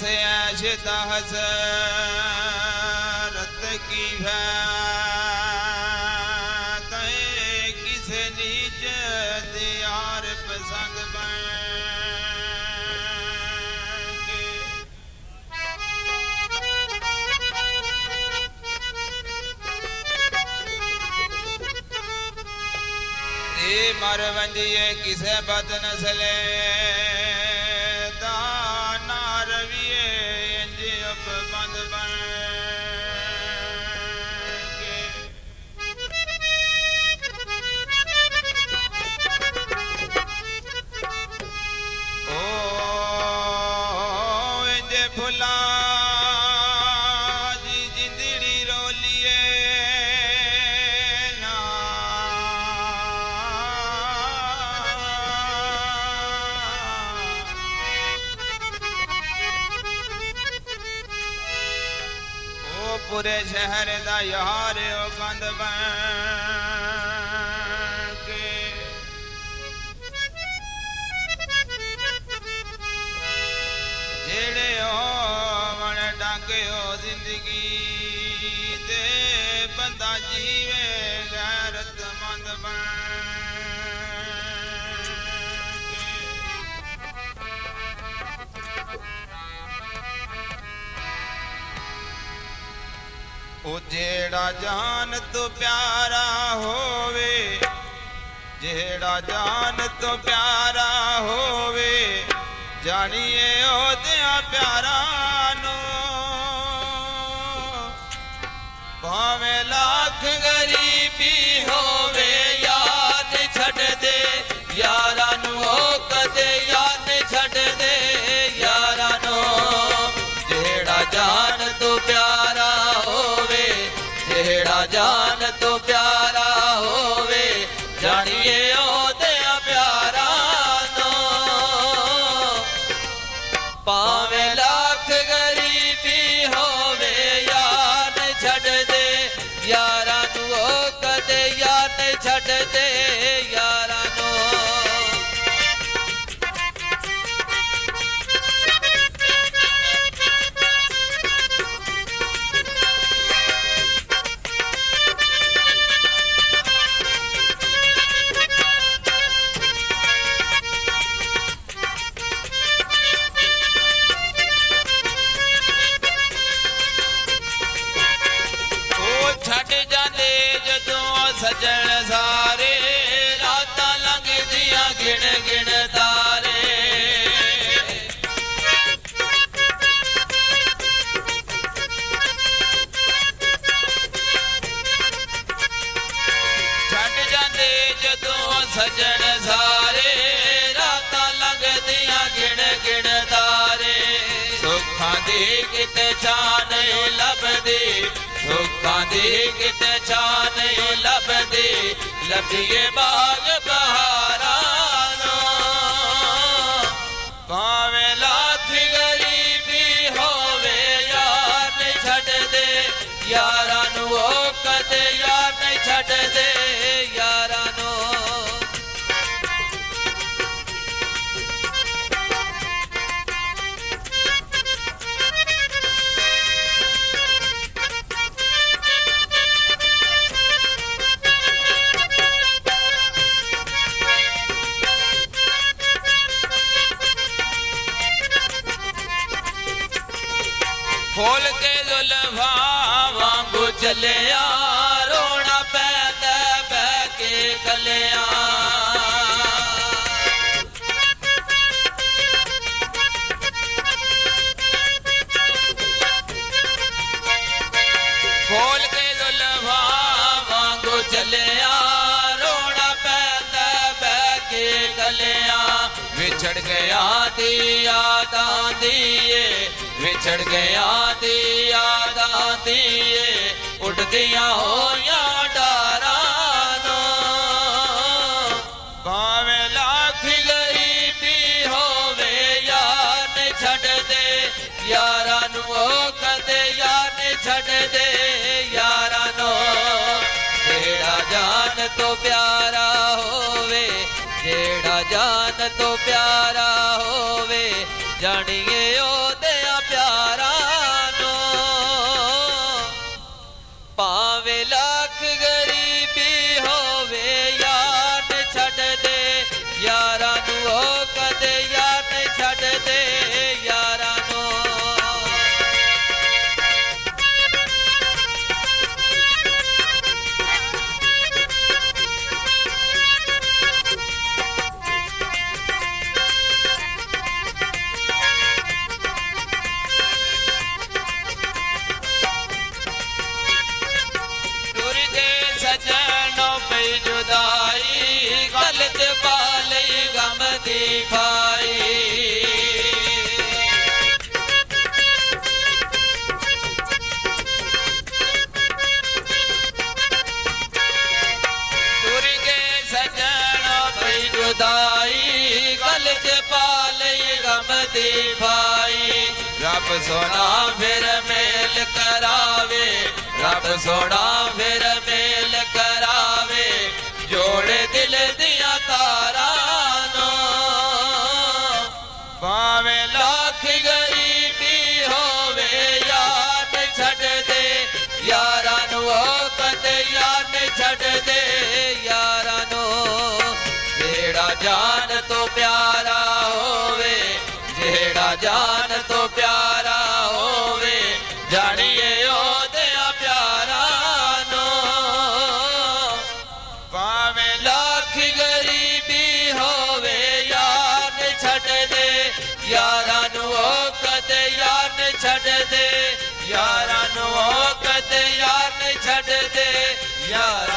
से ऐशता हसरत की किसे नीच दियार पसंद बन मर वंजिए किसे बद नसले दाना रविए इंज उप बंद बन ओ इंज फुला जी जिंदड़ी रोलिए पूरे शहर दा यार ओ कंद बन के जेड़े होवन डंग हो जिंदगी दे बंदा जीवे गैरतमंद बन ओ जेड़ा जान तो प्यारा होवे जेड़ा जान तो प्यारा होवे जानिए ओदिया प्यारा नो भावे लाख गरीबी होवे याद छड़ दे यारा नु ओ कदे याद छड़ दे यारा नो जेड़ा जान तो प्यारा जेड़ा जान तो प्यारा होवे जानिए ओदिया प्यारा नो पावे लाख गरीबी होवे याद छड़ दे यारा नु ओ कदे याद छड़ दे यारा नो सजन सारे रात लंघ दिया गिण गिण तारे छड़ जाते जदों सजन सारे रात लंघ दिया गिण गिण तारे सुखां दी किते छां नहीं लभदी सुखां दी किते छां नहीं लभदी लभिए बाग बहारा नो भावे लाख गरीबी होवे यार नहीं छड़ दे यारा नु ओ कदे यार नहीं छड़ दे यारा नो खोल के जुल्फा वांगू चलिया रोना पैंदा बह के कलिया खोल के जुल्फा वांगू चलिया रोना पैंदा बह के कलिया विछड़ गया दी याद आंदिए विछड़ गया दी याद आंदिए उठदियां होया डारा नो भावे लाख गरीबी होवे यार नहीं छड़ दे यारा नु ओ कदे यार नहीं छड़ दे यारा नो जेड़ा जान तो प्यारा होवे जेड़ा जान तो प्यारा होवे जानिए ओदिया प्यारा ਸਜਣੋ ਪਈ ਜੁਦਾਈ ਗਲ ਚ ਪਾ ਲਈ ਗਮ ਦੀ ਫਾਈ ਤੁਰ ਗਏ ਸਜਣੋ ਪਈ ਜੁਦਾਈ ਗਲ ਚ ਪਾ ਲਈ ਗਮ ਦੀ ਫਾਈ ਰੱਬ ਸੋਨਾ ਫਿਰ ਮੇਲ ਕਰਾਵੇ ਰੱਬ ਸੋਨਾ ਫਿਰ ਮੇਲ ਕਰਾਵੇ ਜੋੜੇ ਦਿਲ ਦੀਆਂ ਤਾਰਾਂ ਨੂੰ ਭਾਵੇਂ ਲੱਖ ਗਰੀਬੀ ਹੋਵੇ ਯਾਰ ਨ ਛੱਡ ਦੇ ਯਾਰਾਂ ਨੂੰ ਉਹ ਕਦੇ ਯਾਰ ਨ ਛੱਡ ਦੇ ਯਾਰਾਂ ਨੂੰ ਜਿਹੜਾ ਜਾਨ ਤੋਂ ਪਿਆਰਾ ਹੋਵੇ ਜਿਹੜਾ ਜਾਨ ਤੋਂ ਪਿਆਰਾ ਹੋਵੇ ਜਾਣੀਏ ਉਹਦਿਆਂ ਪਿਆਰਾਂ ਨੂੰ ਭਾਵੇਂ ਲੱਖ ਗਰੀਬੀ ਹੋਵੇ ਯਾਰ ਨ ਛੱਡ ਦੇ ਯਾਰਾਂ ਨੂੰ ਉਹ ਕਦੇ ਯਾਰ ਨ ਛੱਡ ਦੇ ਯਾਰਾਂ ਨੂੰ ਉਹ ਕਦੇ ਯਾਰ ਨ ਛੱਡ ਦੇ ਯਾਰ